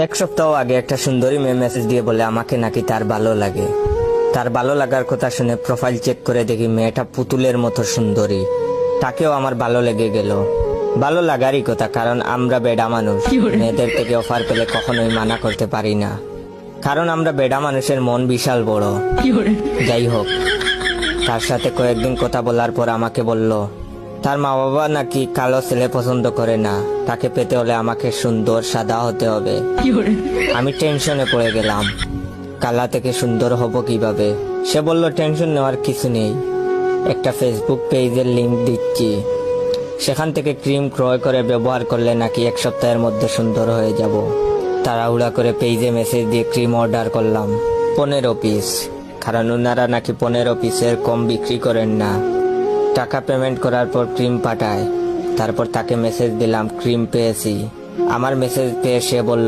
এক সপ্তাহ আগে একটা সুন্দরী মেয়ে মেসেজ দিয়ে বলে আমাকে নাকি তার ভালো লাগে। তার ভালো লাগার কথা শুনে প্রোফাইল চেক করে দেখি মেয়েটা পুতুলের মতো সুন্দরী। তাকেও আমার ভালো লেগে গেল। ভালো লাগারই কথা, কারণ আমরা বেডা মানুষ। মেয়েদের থেকে অফার পেলে কখনোই মানা করতে পারি না, কারণ আমরা বেডা মানুষের মন বিশাল বড়। যাই হোক, তার সাথে কয়েকদিন কথা বলার পর আমাকে বলল তার মা বাবা নাকি কালো ছেলে পছন্দ করে না, তাকে পেতে হলে আমাকে সুন্দর সাদা হতে হবে। আমি টেনশনে পড়ে গেলাম, কালা থেকে সুন্দর হব কিভাবে? সে বলল টেনশন নেওয়ার কিছু নেই, একটা ফেসবুক পেজের লিংক দিচ্ছি, সেখান থেকে ক্রিম ক্রয় করে ব্যবহার করলে নাকি এক সপ্তাহের মধ্যে সুন্দর হয়ে যাব। তাড়াহুড়া করে পেজে মেসেজ দিয়ে ক্রিম অর্ডার করলাম 15 পিস, কারণ ওনারা নাকি 15 পিসের কম বিক্রি করেন না। টাকা পেমেন্ট করার পর ক্রিম পাঠায়, তারপর তাকে মেসেজ দিলাম ক্রিম পেয়েছি। আমার মেসেজ পেয়ে সে বলল